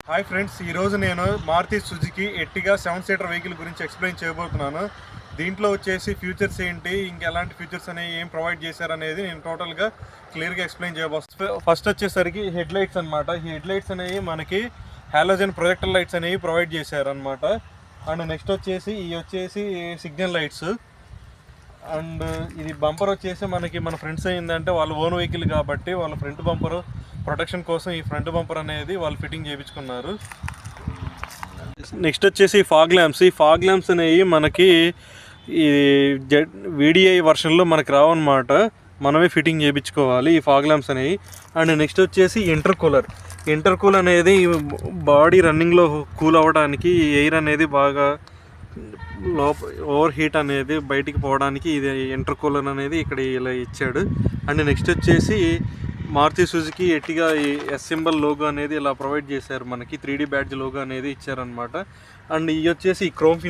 Hi friends, ఈరోజు నేను Maruti Suzuki Ertiga 7 seater vehicle గురించి ఎక్స్ప్లెయిన్ చేయబోతున్నాను. దీంట్లో వచ్చేసి ఫ్యూచర్స్ ఏంటి, ఇంకెలాంటి ఫీచర్స్ అనేవి ఏం ప్రొవైడ్ చేశారనేది నేను టోటల్గా క్లియర్గా ఎక్స్ప్లెయిన్ చేయబోతున్నాను. ఫస్ట్ వచ్చేసరికి హెడ్ లైట్స్ అనమాట. ఈ హెడ్ లైట్స్ అనేవి మనకి హాలోజన్ ప్రొజెక్టర్ లైట్స్ అనేవి ప్రొవైడ్ చేశారనమాట. అండ్ నెక్స్ట్ వచ్చేసి ఇవి వచ్చేసి సిగ్నల్ లైట్స్. అండ్ ఇది బంపర్ వచ్చేసి మనకి మన ఫ్రెండ్స్ ఏంటంటే వాళ్ళ ఓన్ వెహికల్ కాబట్టి వాళ్ళ ఫ్రంట్ బంపర్ ప్రొటెక్షన్ కోసం ఈ ఫ్రంట్ బంపర్ అనేది వాళ్ళు ఫిట్టింగ్ చేయించుకున్నారు. నెక్స్ట్ వచ్చేసి ఫాగ్ ల్యాంప్స్. ఈ ఫాగ్ ల్యాంప్స్ అనేవి మనకి ఈ వీడిఐ వర్షన్లో మనకి రావన్నమాట, మనమే ఫిట్టింగ్ చేయించుకోవాలి ఈ ఫాగ్ ల్యాంప్స్ అనేవి. అండ్ నెక్స్ట్ వచ్చేసి ఇంటర్ కూల్ అనేది బాడీ రన్నింగ్లో కూల్ అవ్వడానికి ఎయిర్ అనేది బాగా ఓవర్ హీట్ అనేది బయటికి పోవడానికి ఇది ఇంటర్ కూలర్ అనేది ఇక్కడ ఇలా ఇచ్చాడు. అండ్ నెక్స్ట్ వచ్చేసి మారుతి సుజుకి ఎర్టిగా ఈ ఎస్ సింబల్ లోగో అనేది ఇలా ప్రొవైడ్ చేశారు, మనకి 3D బ్యాడ్జ్ లోగో అనేది ఇచ్చారనమాట. అండ్ ఇవి వచ్చేసి ఈ క్రోమ్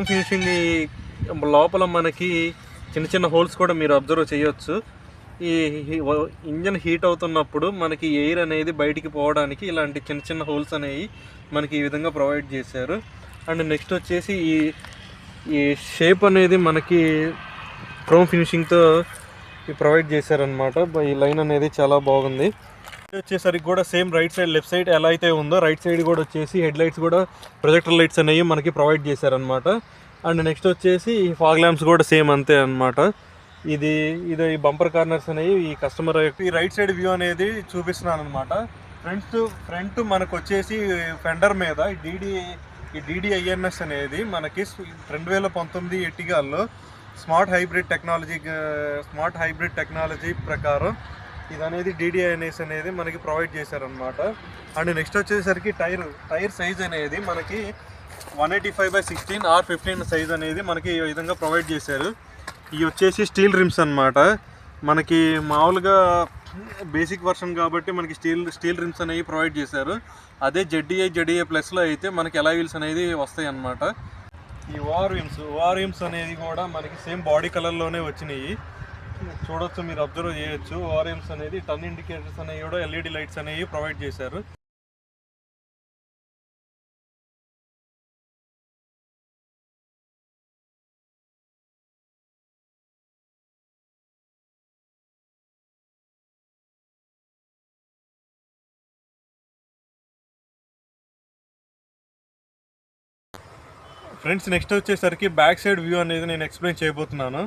ఫినిషింగ్ లోపల మనకి చిన్న చిన్న హోల్స్ కూడా మీరు అబ్జర్వ్ చేయొచ్చు. ఈ ఇంజన్ హీట్ అవుతున్నప్పుడు మనకి ఎయిర్ అనేది బయటికి పోవడానికి ఇలాంటి చిన్న చిన్న హోల్స్ అనేవి మనకి ఈ విధంగా ప్రొవైడ్ చేశారు. అండ్ నెక్స్ట్ వచ్చేసి ఈ షేప్ అనేది మనకి క్రోమ్ ఫినిషింగ్తో ప్రొవైడ్ చేశారనమాట. ఈ లైన్ అనేది చాలా బాగుంది. వచ్చేసరికి కూడా same right side left side ఎలా అయితే ఉందో రైట్ సైడ్ కూడా వచ్చేసి హెడ్ లైట్స్ కూడా ప్రొజెక్టర్ లైట్స్ అనేవి మనకి ప్రొవైడ్ చేశారనమాట. అండ్ నెక్స్ట్ వచ్చేసి ఈ ఫాగ్ ల్యాంప్స్ కూడా సేమ్ అంతే అనమాట. ఇది ఈ బంపర్ కార్నర్స్ అనేవి ఈ కస్టమర్ ఈ రైట్ సైడ్ వ్యూ అనేది చూపిస్తున్నాను అనమాట. ఫ్రంట్ మనకు వచ్చేసి ఫెండర్ మీద ఈ DDINS అనేది మనకి 2019 ఎర్టిగాల్లో స్మార్ట్ హైబ్రిడ్ టెక్నాలజీ ప్రకారం ఇది అనేది DDINS అనేది మనకి ప్రొవైడ్ చేశారనమాట. అండ్ నెక్స్ట్ వచ్చేసరికి టైర్ సైజ్ అనేది మనకి 185/16 R15 సైజ్ అనేది మనకి ఈ విధంగా ప్రొవైడ్ చేశారు. ఇవి వచ్చేసి స్టీల్ రిమ్స్ అనమాట. మనకి మామూలుగా బేసిక్ వర్షన్ కాబట్టి మనకి స్టీల్ రిమ్స్ అనేవి ప్రొవైడ్ చేశారు. అదే జెడ్డీఐ ప్లస్లో అయితే మనకి ఎలా వీల్స్ అనేది వస్తాయి అన్నమాట. ఈ ఓఆర్ రిమ్స్ అనేది కూడా మనకి సేమ్ బాడీ కలర్లోనే వచ్చినాయి, చూడొచ్చు, మీరు అబ్జర్వ్ చేయొచ్చు. ఓఆర్ రిమ్స్ అనేది టర్న్ ఇండికేటర్స్ అనేవి కూడా LED లైట్స్ అనేవి ప్రొవైడ్ చేశారు. ఫ్రెండ్స్, నెక్స్ట్ వచ్చేసరికి బ్యాక్ సైడ్ వ్యూ అనేది నేను ఎక్స్ప్లెయిన్ చేయబోతున్నాను.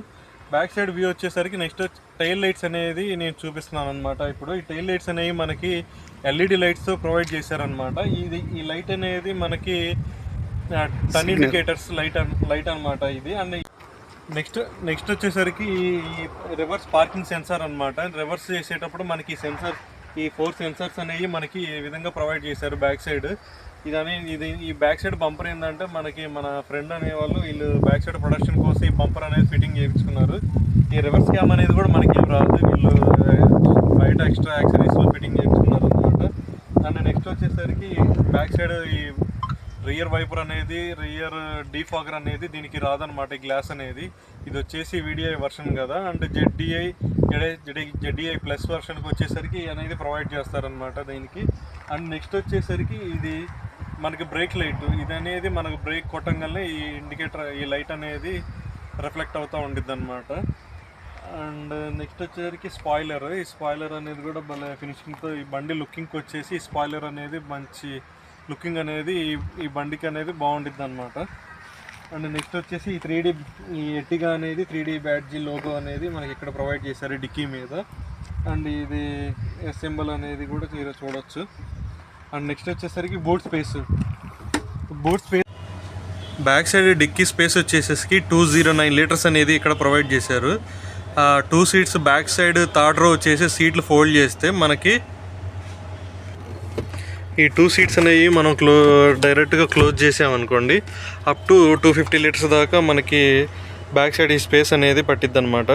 బ్యాక్ సైడ్ వ్యూ వచ్చేసరికి నెక్స్ట్ టైల్ లైట్స్ అనేది నేను చూపిస్తున్నాను అనమాట. ఇప్పుడు ఈ టైల్ లైట్స్ అనేవి మనకి LED లైట్స్తో ప్రొవైడ్ చేశారనమాట. ఈ లైట్ అనేది మనకి టర్న్ ఇండికేటర్స్ లైట్ అనమాట ఇది. అండ్ నెక్స్ట్ వచ్చేసరికి ఈ రివర్స్ పార్కింగ్ సెన్సార్ అనమాట. రివర్స్ చేసేటప్పుడు మనకి ఈ 4 సెన్సార్స్ అనేవి మనకి ఈ విధంగా ప్రొవైడ్ చేశారు బ్యాక్ సైడ్. ఈ బ్యాక్ సైడ్ బంపర్ ఏంటంటే మనకి మన ఫ్రెండ్ అనేవాళ్ళు వీళ్ళు బ్యాక్ సైడ్ ప్రొడక్షన్ కోసం ఈ బంపర్ అనేది ఫిట్టింగ్ చేయించుకున్నారు. ఈ రివర్స్ క్యామ్ అనేది కూడా మనకి ఏం రాదు, వీళ్ళు బయట ఎక్స్ట్రా యాక్సరీస్లో ఫిట్టింగ్ చేయించుకున్నారు అనమాట. అండ్ నెక్స్ట్ వచ్చేసరికి బ్యాక్ సైడ్ ఈ రియర్ వైపర్ అనేది రియర్ డీఫాగర్ అనేది దీనికి రాదనమాట, ఈ గ్లాస్ అనేది. ఇది వచ్చేసి VDI వర్షన్ కదా. అండ్ జెడ్డీఐ ప్లస్ వర్షన్కి వచ్చేసరికి అనేది ప్రొవైడ్ చేస్తారనమాట దీనికి. అండ్ నెక్స్ట్ వచ్చేసరికి ఇది మనకి బ్రేక్ లైట్. ఇది అనేది మనకు బ్రేక్ కొట్టంగానే ఈ ఇండికేటర్ ఈ లైట్ అనేది రిఫ్లెక్ట్ అవుతూ ఉండిద్ది అనమాట. అండ్ నెక్స్ట్ వచ్చేసరికి ఈ స్పాయిలర్ అనేది కూడా భలే ఫినిషింగ్తో ఈ బండి లుకింగ్కి వచ్చేసి ఈ స్పాయిలర్ అనేది మంచి లుకింగ్ అనేది ఈ బండికి అనేది బాగుండిద్ది అనమాట. అండ్ నెక్స్ట్ వచ్చేసి ఈ ఎర్టిగా అనేది 3D బ్యాడ్జీ లోగో అనేది మనకి ఇక్కడ ప్రొవైడ్ చేశారు డిక్కీ మీద. అండ్ ఇది సింబల్ అనేది కూడా మీరు చూడొచ్చు. అండ్ నెక్స్ట్ వచ్చేసరికి boot space back side dicky space వచ్చేసరికి 209 లీటర్స్ అనేది ఇక్కడ ప్రొవైడ్ చేశారు. 2 seats back side third row వచ్చేసి సీట్లు ఫోల్డ్ చేస్తే మనకి ఈ 2 సీట్స్ అనేవి మనం డైరెక్ట్గా క్లోజ్ చేసామనుకోండి అప్ టు 250 లీటర్స్ దాకా మనకి బ్యాక్ సైడ్ ఈ స్పేస్ అనేది పట్టిద్ది అనమాట.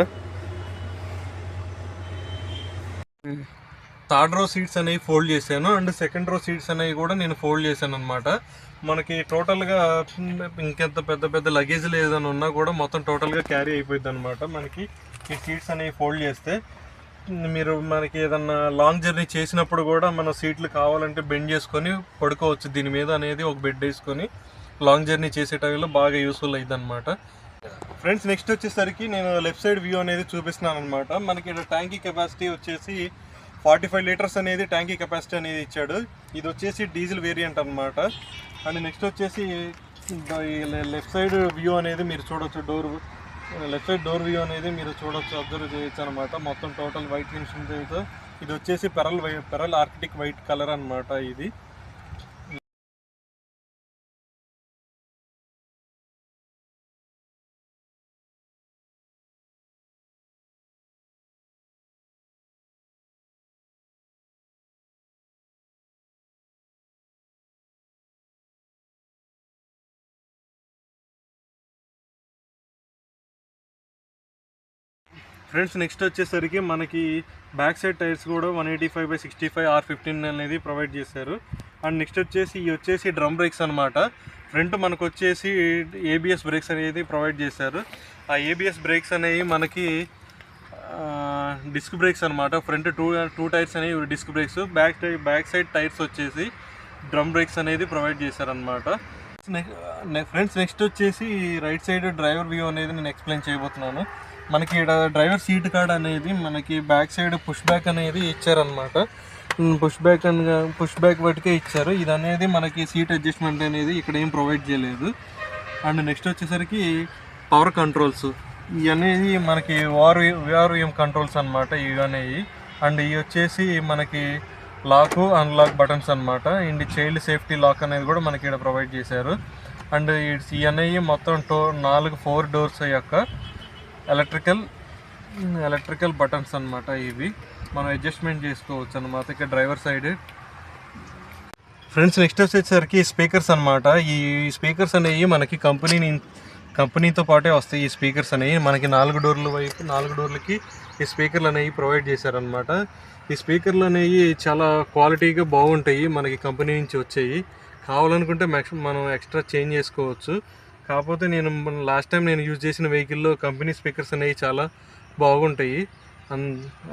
థర్డ్ రో సీట్స్ అనేవి ఫోల్డ్ చేశాను. అండ్ సెకండ్ రో సీట్స్ అనేవి కూడా నేను ఫోల్డ్ చేశాను అనమాట. మనకి టోటల్గా ఇంకెంత పెద్ద లగేజ్ లేదని ఉన్నా కూడా మొత్తం టోటల్గా క్యారీ అయిపోయింది అనమాట మనకి ఈ సీట్స్ అనేవి ఫోల్డ్ చేస్తే. మీరు మనకి ఏదన్నా లాంగ్ జర్నీ చేసినప్పుడు కూడా మన సీట్లు కావాలంటే బెండ్ చేసుకొని పడుకోవచ్చు దీని మీద అనేది, ఒక బెడ్ వేసుకొని లాంగ్ జర్నీ చేసే టైంలో బాగా యూస్ఫుల్ అయ్యింది అనమాట. ఫ్రెండ్స్ నెక్స్ట్ వచ్చేసరికి నేను లెఫ్ట్ సైడ్ వ్యూ అనేది చూపిస్తున్నాను అనమాట. మనకి ట్యాంకీ కెపాసిటీ వచ్చేసి 45 లీటర్స్ అనేది ట్యాంకీ కెపాసిటీ అనేది ఇచ్చాడు. ఇది వచ్చేసి డీజిల్ వేరియంట్ అనమాట. అండ్ నెక్స్ట్ వచ్చేసి లెఫ్ట్ సైడ్ వ్యూ అనేది మీరు చూడొచ్చు, లెఫ్ట్ సైడ్ డోర్ వ్యూ అనేది మీరు చూడొచ్చు, అబ్జర్వ్ చేయొచ్చు అనమాట. మొత్తం టోటల్ వైట్ ఫినిషింగ్ చేయొచ్చు. ఇది వచ్చేసి పెరల్ ఆర్కిటిక్ వైట్ కలర్ అనమాట. ఇది ఫ్రెండ్స్ నెక్స్ట్ వచ్చేసరికి మనకి బ్యాక్ సైడ్ టైర్స్ కూడా 185/65 R15 అనేది ప్రొవైడ్ చేశారు. అండ్ నెక్స్ట్ వచ్చేసి ఇవి వచ్చేసి డ్రమ్ బ్రేక్స్ అనమాట. ఫ్రంట్ మనకు వచ్చేసి ABS బ్రేక్స్ అనేది ప్రొవైడ్ చేశారు. ఆ ABS బ్రేక్స్ అనేవి మనకి డిస్క్ బ్రేక్స్ అనమాట. ఫ్రంట్ టూ టైర్స్ అనేవి disc brakes, back side tyres వచ్చేసి డ్రమ్ బ్రేక్స్ అనేది ప్రొవైడ్ చేశారనమాట. ఫ్రెండ్స్ నెక్స్ట్ వచ్చేసి రైట్ సైడ్ డ్రైవర్ వ్యూ అనేది నేను ఎక్స్ప్లెయిన్ చేయబోతున్నాను. మనకి ఇక్కడ డ్రైవర్ సీట్ కార్డ్ అనేది మనకి బ్యాక్ సైడ్ పుష్ బ్యాక్ అనేది ఇచ్చారనమాట. పుష్ బ్యాక్ వాటికే ఇచ్చారు. ఇది అనేది మనకి సీట్ అడ్జస్ట్మెంట్ అనేది ఇక్కడ ఏం ప్రొవైడ్ చేయలేదు. అండ్ నెక్స్ట్ వచ్చేసరికి పవర్ కంట్రోల్స్ ఇవి అనేది మనకి VRVM కంట్రోల్స్ అనమాట ఇవి అనేవి. అండ్ ఇవి వచ్చేసి మనకి లాక్ అన్లాక్ బటన్స్ అనమాట. అండ్ చైల్డ్ సేఫ్టీ లాక్ అనేది కూడా మనకి ఇక్కడ ప్రొవైడ్ చేశారు. అండ్ ఇవి అనేవి మొత్తం 4 డోర్స్ యొక్క ఎలక్ట్రికల్ బటన్స్ అనమాట. ఇవి మనం అడ్జస్ట్మెంట్ చేసుకోవచ్చు అనమాట ఇక్కడ డ్రైవర్ సైడ్. ఫ్రెండ్స్ నెక్స్ట్ వచ్చేసరికి స్పీకర్స్ అనమాట. ఈ స్పీకర్స్ అనేవి మనకి కంపెనీతో పాటే వస్తాయి. ఈ స్పీకర్స్ అనేవి మనకి 4 డోర్లకి ఈ స్పీకర్లు అనేవి ప్రొవైడ్ చేశారనమాట. ఈ స్పీకర్లు అనేవి చాలా క్వాలిటీగా బాగుంటాయి, మనకి కంపెనీ నుంచి వచ్చాయి. కావాలనుకుంటే మనం ఎక్స్ట్రా చేంజ్ చేసుకోవచ్చు. కాకపోతే నేను లాస్ట్ టైం నేను యూజ్ చేసిన వెహికల్లో కంపెనీ స్పీకర్స్ అనేవి చాలా బాగుంటాయి,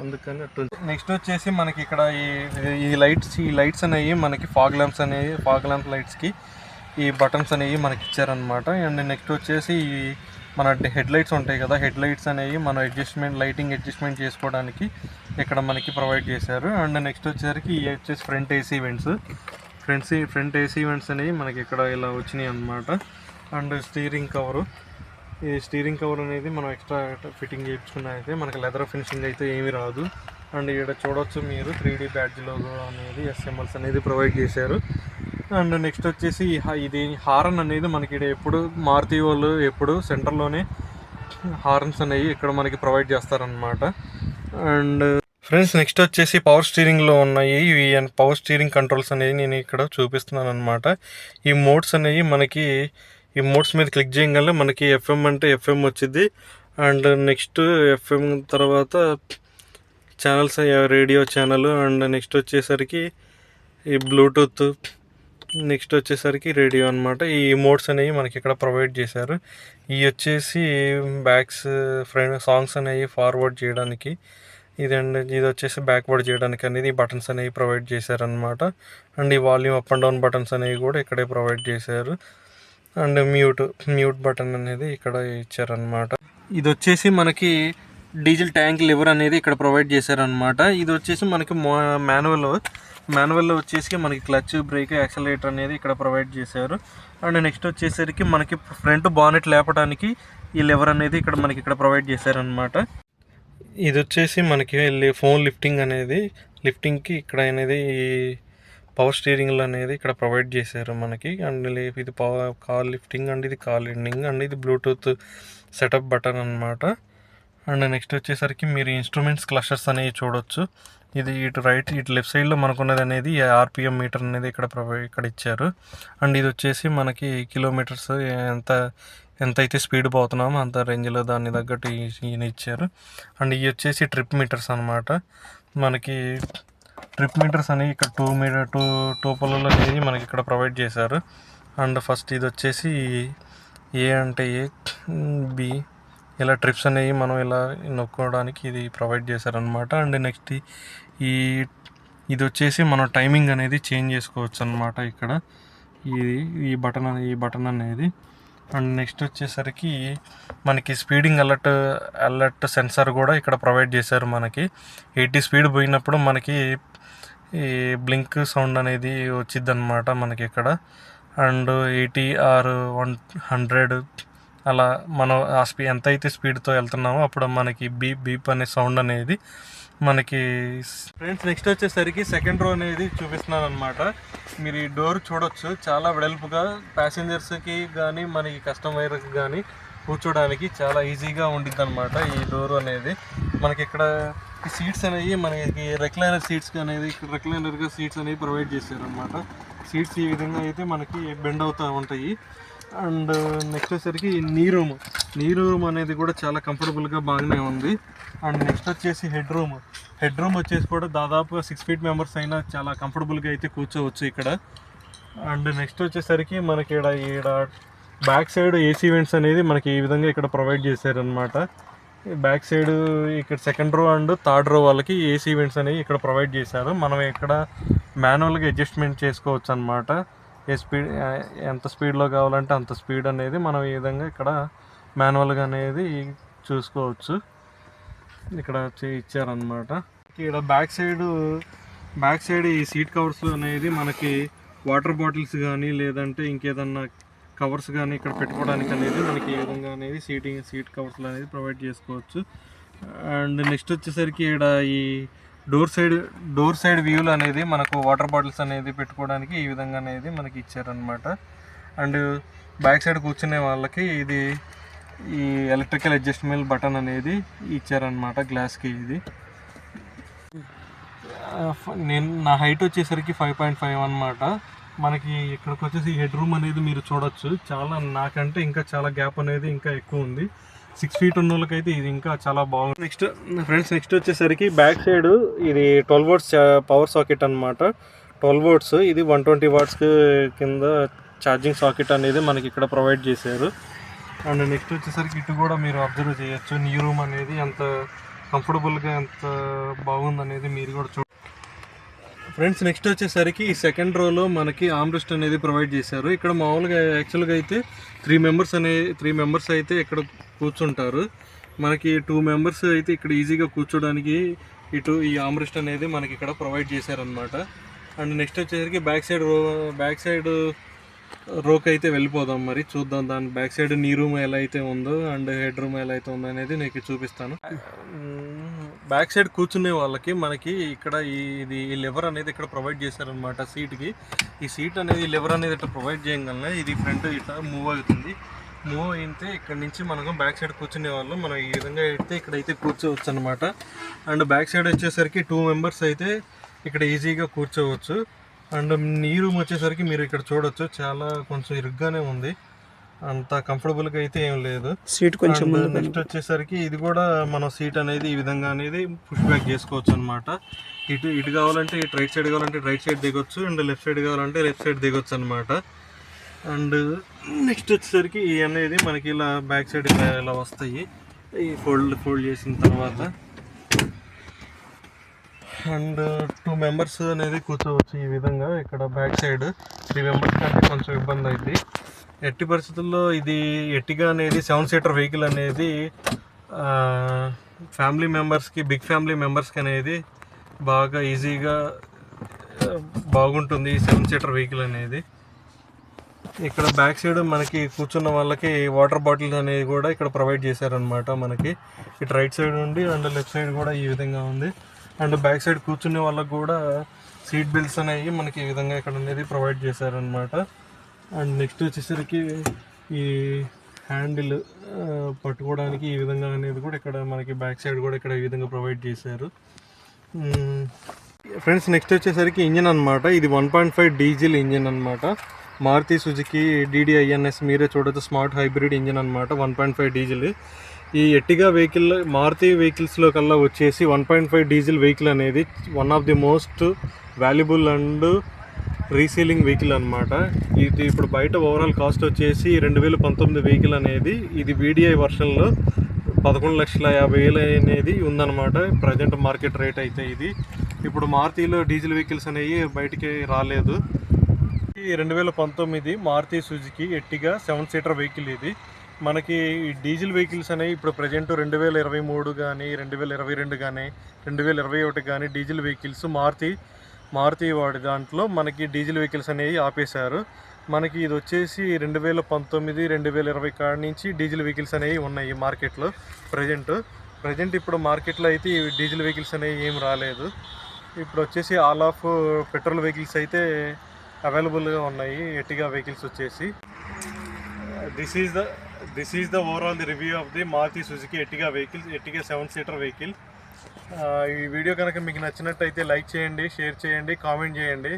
అందుకని అట్టు. నెక్స్ట్ వచ్చేసి మనకి ఇక్కడ ఈ లైట్స్ అనేవి మనకి ఫాగ్ ల్యాంప్ లైట్స్కి ఈ బటన్స్ అనేవి మనకి ఇచ్చారనమాట. అండ్ నెక్స్ట్ వచ్చేసి మన హెడ్ లైట్స్ ఉంటాయి కదా, హెడ్ లైట్స్ అనేవి మన లైటింగ్ అడ్జస్ట్మెంట్ చేసుకోవడానికి ఇక్కడ మనకి ప్రొవైడ్ చేశారు. అండ్ నెక్స్ట్ వచ్చేసరికి ఇవి వచ్చేసి ఫ్రంట్ ఏసీ ఈవెంట్స్ అనేవి మనకి ఇక్కడ ఇలా వచ్చినాయి అన్నమాట. అండ్ స్టీరింగ్ కవర్ అనేది మనం ఎక్స్ట్రా ఫిట్టింగ్ చేయించుకున్న అయితే మనకి లెదర్ ఫినిషింగ్ అయితే ఏమీ రాదు. అండ్ ఇక్కడ చూడవచ్చు మీరు 3D బ్యాడ్జ్ లోగో అనేది SMLs అనేది ప్రొవైడ్ చేశారు. అండ్ నెక్స్ట్ వచ్చేసి ఇది హారన్ అనేది మనకి ఇక్కడ ఎప్పుడు మారుతి వాళ్ళు ఎప్పుడు సెంటర్లోనే హార్న్స్ అనేవి ఇక్కడ మనకి ప్రొవైడ్ చేస్తారనమాట. అండ్ ఫ్రెండ్స్ నెక్స్ట్ వచ్చేసి పవర్ స్టీరింగ్లో ఉన్నాయి ఇవి పవర్ స్టీరింగ్ కంట్రోల్స్ అనేవి నేను ఇక్కడ చూపిస్తున్నాను అనమాట. ఈ మోడ్స్ అనేవి మనకి ఈ మోడ్స్ మీద క్లిక్ చేయగానే మనకి FM అంటే FM వచ్చింది. అండ్ నెక్స్ట్ FM తర్వాత channels, radio channel. And next వచ్చేసరికి ఈ బ్లూటూత్, నెక్స్ట్ వచ్చేసరికి రేడియో అనమాట. ఈ మోడ్స్ అనేవి మనకి ఇక్కడ ప్రొవైడ్ చేశారు. ఇవి వచ్చేసి ఫ్రంట్ సాంగ్స్ అనేవి ఫార్వర్డ్ చేయడానికి, ఇది వచ్చేసి బ్యాక్వర్డ్ చేయడానికి అనేది ఈ బటన్స్ అనేవి ప్రొవైడ్ చేశారనమాట. అండ్ ఈ volume up and down buttons అనేవి కూడా ఇక్కడే ప్రొవైడ్ చేశారు. అండ్ మ్యూట్ బటన్ అనేది ఇక్కడ ఇచ్చారనమాట. ఇది వచ్చేసి మనకి డీజిల్ ట్యాంక్ లివర్ అనేది ఇక్కడ ప్రొవైడ్ చేశారనమాట. ఇది వచ్చేసి మనకి మాన్యువల్లో వచ్చేసి మనకి క్లచ్, బ్రేక్, యాక్సిలరేటర్ అనేది ఇక్కడ ప్రొవైడ్ చేశారు. అండ్ నెక్స్ట్ వచ్చేసరికి మనకి ఫ్రంట్ బానెట్ లేపడానికి ఈ లివర్ అనేది మనకి ఇక్కడ ప్రొవైడ్ చేశారనమాట. ఇది వచ్చేసి మనకి ఫోన్ లిఫ్టింగ్కి ఇక్కడ అనేది పవర్ స్టీరింగ్లు అనేది ఇక్కడ ప్రొవైడ్ చేశారు మనకి. అండ్ ఇది కాల్ లిఫ్టింగ్, అండ్ ఇది కాల్ ఎండింగ్, అండ్ ఇది బ్లూటూత్ సెటప్ బటన్ అనమాట. అండ్ నెక్స్ట్ వచ్చేసరికి మీరు ఇన్స్ట్రుమెంట్స్ క్లస్టర్స్ అనేవి చూడొచ్చు. ఇది ఇటు లెఫ్ట్ సైడ్లో మనకున్నది అనేది RPM మీటర్ అనేది ఇక్కడ ఇచ్చారు. అండ్ ఇది వచ్చేసి మనకి కిలోమీటర్స్ ఎంత అయితే స్పీడ్ పోతున్నామో అంత రేంజ్లో దాన్ని తగ్గట్టు ఈయన ఇచ్చారు. అండ్ ఇవి వచ్చేసి ట్రిప్ మీటర్స్ అనమాట. మనకి ట్రిప్ మీటర్స్ అనేవి ఇక్కడ 2 పొలాలు అనేది మనకి ఇక్కడ ప్రొవైడ్ చేశారు. అండ్ ఫస్ట్ ఇది వచ్చేసి A అంటే A, B, ఇలా ట్రిప్స్ అనేవి మనం ఇలా నొక్కోవడానికి ఇది ప్రొవైడ్ చేశారనమాట. అండ్ నెక్స్ట్ ఈ ఇది వచ్చేసి మనం టైమింగ్ అనేది చేంజ్ చేసుకోవచ్చు అనమాట ఇక్కడ ఈ బటన్ అనేది. అండ్ నెక్స్ట్ వచ్చేసరికి మనకి స్పీడింగ్ అలర్ట్ సెన్సార్ కూడా ఇక్కడ ప్రొవైడ్ చేశారు. మనకి 80 స్పీడ్ పోయినప్పుడు మనకి ఈ బ్లింక్ సౌండ్ అనేది వచ్చింది అనమాట మనకి ఇక్కడ. అండ్ 80 ఆర్ 100 అలా మనం ఆ ఎంత అయితే స్పీడ్తో వెళ్తున్నామో అప్పుడు మనకి బీప్ అనే సౌండ్ అనేది మనకి. ఫ్రెండ్స్ నెక్స్ట్ వచ్చేసరికి సెకండ్ రో అనేది చూపిస్తున్నాను అనమాట. మీరు ఈ డోర్ చూడొచ్చు, చాలా వెడల్పుగా ప్యాసింజర్స్కి కానీ మనకి కస్టమర్కి కానీ కూర్చోడానికి చాలా ఈజీగా ఉండిద్ది అనమాట ఈ డోర్ అనేది. మనకి ఇక్కడ ఈ సీట్స్ అనేవి మనకి రెక్లైనర్ సీట్స్ అనేది ఇక్కడ రెక్లైనర్గా సీట్స్ అనేవి ప్రొవైడ్ చేశారు అనమాట. సీట్స్ ఈ విధంగా అయితే మనకి బెండ్ అవుతూ ఉంటాయి. అండ్ నెక్స్ట్ వచ్చేసరికి నీ రూమ్ అనేది కూడా చాలా కంఫర్టబుల్గా బాగానే ఉంది. అండ్ నెక్స్ట్ వచ్చేసి హెడ్ రూమ్ వచ్చేసి కూడా దాదాపుగా 6 feet మెంబర్స్ అయినా చాలా కంఫర్టబుల్గా అయితే కూర్చోవచ్చు ఇక్కడ. అండ్ నెక్స్ట్ వచ్చేసరికి మనకి ఈడ బ్యాక్ సైడ్ ఏసీ వెంట్స్ అనేది మనకి ఈ విధంగా ఇక్కడ ప్రొవైడ్ చేశారనమాట. బ్యాక్ సైడ్ ఇక్కడ second row and third row వాళ్ళకి ఏసీ వెంట్స్ అనేవి ఇక్కడ ప్రొవైడ్ చేశారు. మనం ఇక్కడ మాన్యువల్గా అడ్జస్ట్మెంట్ చేసుకోవచ్చు అనమాట. ఎంత స్పీడ్లో కావాలంటే అంత స్పీడ్ అనేది మనం ఈ విధంగా ఇక్కడ మాన్యువల్గా అనేది చూసుకోవచ్చు. ఇక్కడ ఇచ్చారనమాట. ఇక్కడ బ్యాక్ సైడ్ ఈ సీట్ కవర్స్ అనేది మనకి వాటర్ బాటిల్స్ కానీ లేదంటే ఇంకేదన్నా కవర్స్ కానీ ఇక్కడ పెట్టుకోవడానికి అనేది మనకి ఈ విధంగా అనేది సీట్ కవర్స్లు అనేది ప్రొవైడ్ చేసుకోవచ్చు. అండ్ నెక్స్ట్ వచ్చేసరికి ఇక్కడ ఈ డోర్ సైడ్ వ్యూలు అనేది మనకు వాటర్ బాటిల్స్ అనేది పెట్టుకోవడానికి ఈ విధంగా అనేది మనకి ఇచ్చారనమాట. అండ్ బ్యాక్ సైడ్ కూర్చునే వాళ్ళకి ఇది ఈ ఎలక్ట్రికల్ అడ్జస్ట్మెంట్ బటన్ అనేది ఇచ్చారనమాట గ్లాస్కి. ఇది నా హైట్ వచ్చేసరికి 5.5 అనమాట. మనకి ఇక్కడికి వచ్చేసి హెడ్ రూమ్ అనేది మీరు చూడొచ్చు, చాలా నాకంటే ఇంకా చాలా గ్యాప్ అనేది ఇంకా ఎక్కువ ఉంది. 6 feet ఉన్న వాళ్ళకైతే ఇది ఇంకా చాలా బాగుంది. నెక్స్ట్ వచ్చేసరికి బ్యాక్ సైడ్ ఇది 12 volts పవర్ సాకెట్ అనమాట. 12 volts ఇది 120 watts కింద ఛార్జింగ్ సాకెట్ అనేది మనకి ఇక్కడ ప్రొవైడ్ చేశారు. అండ్ నెక్స్ట్ వచ్చేసరికి ఇటు కూడా మీరు అబ్జర్వ్ చేయొచ్చు నీ రూమ్ అనేది ఎంత కంఫర్టబుల్గా ఎంత బాగుందనేది మీరు కూడా ఫ్రెండ్స్ నెక్స్ట్ వచ్చేసరికి ఈ సెకండ్ రోలో మనకి ఆమ్రెస్ట్ అనేది ప్రొవైడ్ చేశారు. ఇక్కడ మామూలుగా యాక్చువల్గా అయితే 3 మెంబర్స్ అయితే ఇక్కడ కూర్చుంటారు. మనకి 2 members అయితే ఇక్కడ ఈజీగా కూర్చోడానికి ఇటు ఈ ఆమ్రెస్ట్ అనేది మనకి ఇక్కడ ప్రొవైడ్ చేశారనమాట. అండ్ నెక్స్ట్ వచ్చేసరికి బ్యాక్ సైడ్ రోకి అయితే వెళ్ళిపోదాం, మరి చూద్దాం దాని బ్యాక్ సైడ్ నీ రూమ్ ఎలా అయితే ఉందో అండ్ హెడ్ రూమ్ ఎలా అయితే ఉందో అనేది నీకు చూపిస్తాను. బ్యాక్ సైడ్ కూర్చునే వాళ్ళకి మనకి ఇక్కడ ఇది లివర్ అనేది ఇక్కడ ప్రొవైడ్ చేశారనమాట సీట్కి. ఈ సీట్ అనేది లివర్ అనేది ఇట్లా ప్రొవైడ్ చేయగలనే ఇది ఫ్రంట్ ఇట్లా మూవ్ అవుతుంది. మూవ్ అయితే ఇక్కడ నుంచి మనకు బ్యాక్ సైడ్ కూర్చునే వాళ్ళు మనం ఈ విధంగా అయితే ఇక్కడైతే కూర్చోవచ్చు అనమాట. అండ్ బ్యాక్ సైడ్ వచ్చేసరికి 2 members అయితే ఇక్కడ ఈజీగా కూర్చోవచ్చు. అండ్ నీ రూమ్ వచ్చేసరికి మీరు ఇక్కడ చూడొచ్చు, చాలా కొంచెం ఇరుగ్గానే ఉంది, అంత కంఫర్టబుల్గా అయితే ఏం లేదు. సీట్ కొంచెం నెక్స్ట్ వచ్చేసరికి ఇది కూడా మనం సీట్ అనేది ఈ విధంగా అనేది పుష్ బ్యాక్ చేసుకోవచ్చు అనమాట. ఇటు కావాలంటే ఇటు రైట్ సైడ్ కావాలంటే రైట్ సైడ్ దిగొచ్చు, అండ్ లెఫ్ట్ సైడ్ కావాలంటే లెఫ్ట్ సైడ్ దిగొచ్చు అనమాట. అండ్ నెక్స్ట్ వచ్చేసరికి ఈ అనేది మనకి ఇలా బ్యాక్ సైడ్ ఇలా వస్తాయి ఈ ఫోల్డ్ చేసిన తర్వాత. అండ్ 2 members అనేది కూర్చోవచ్చు ఈ విధంగా. ఇక్కడ బ్యాక్ సైడ్ 3 members కంటే కొంచెం ఇబ్బంది అయింది. ఎట్టి పరిస్థితుల్లో ఇది ఎట్టిగా అనేది 7-seater వెహికల్ అనేది బిగ్ ఫ్యామిలీ మెంబర్స్కి అనేది బాగా ఈజీగా బాగుంటుంది ఈ 7-seater వెహికల్ అనేది. ఇక్కడ బ్యాక్ సైడ్ మనకి కూర్చున్న వాళ్ళకి వాటర్ బాటిల్స్ అనేది కూడా ఇక్కడ ప్రొవైడ్ చేశారనమాట. మనకి ఇటు రైట్ సైడ్ ఉండి అండ్ లెఫ్ట్ సైడ్ కూడా ఈ విధంగా ఉంది. అండ్ బ్యాక్ సైడ్ కూర్చునే వాళ్ళకి కూడా సీట్ బెల్ట్స్ అనేవి మనకి ఈ విధంగా ఇక్కడ అనేది ప్రొవైడ్ చేశారనమాట. అండ్ నెక్స్ట్ వచ్చేసరికి ఈ హ్యాండిల్ పట్టుకోవడానికి ఈ విధంగా అనేది కూడా ఇక్కడ మనకి బ్యాక్ సైడ్ కూడా ఇక్కడ ఈ విధంగా ప్రొవైడ్ చేశారు. ఫ్రెండ్స్ నెక్స్ట్ వచ్చేసరికి ఇంజిన్ అనమాట. ఇది 1.5 డీజిల్ ఇంజిన్ అనమాట. మారుతి సుజుకి DDINS మీరే చూడొచ్చు, స్మార్ట్ హైబ్రిడ్ ఇంజిన్ అనమాట. 1.5 డీజిల్. ఈ ఎట్టిగా వెహికల్ మారుతి వెహికల్స్లో కల్లా వచ్చేసి 1.5 డీజిల్ వెహికల్ అనేది one of the most valuable and reselling vehicle అనమాట. ఇది ఇప్పుడు బయట ఓవరాల్ కాస్ట్ వచ్చేసి 2019 వెహికల్ అనేది ఇది VDI వర్షన్లో 11,50,000 అనేది ఉందన్నమాట ప్రజెంట్ మార్కెట్ రేట్ అయితే. ఇది ఇప్పుడు మారుతిలో డీజిల్ వెహికల్స్ అనేవి బయటికి రాలేదు. 2019 Maruti Suzuki Ertiga 7 seater vehicle. ఇది మనకి ఈ డీజిల్ వెహికల్స్ అనేవి ఇప్పుడు ప్రజెంట్ 2023 కానీ 2022 కానీ 2021 కానీ డీజిల్ వెహికల్స్ మారుతి వాడి దాంట్లో మనకి డీజిల్ వెహికల్స్ అనేవి ఆపేశారు. మనకి ఇది వచ్చేసి 2019 2020 కాడి నుంచి డీజిల్ వెహికల్స్ అనేవి ఉన్నాయి మార్కెట్లో ప్రజెంట్ ఇప్పుడు మార్కెట్లో అయితే ఈ డీజిల్ వెహికల్స్ అనేవి ఏం రాలేదు. ఇప్పుడు వచ్చేసి ఆల్ ఆఫ్ పెట్రోల్ వెహికల్స్ అయితే అవైలబుల్గా ఉన్నాయి. ఎర్టిగా వెహికల్స్ వచ్చేసి this is the overall the review of the Maruti Suzuki Ertiga vehicles, Ertiga 7 seater vehicle. ఈ వీడియో కనుక మీకు నచ్చినట్టయితే లైక్ చేయండి, షేర్ చేయండి, కామెంట్ చేయండి.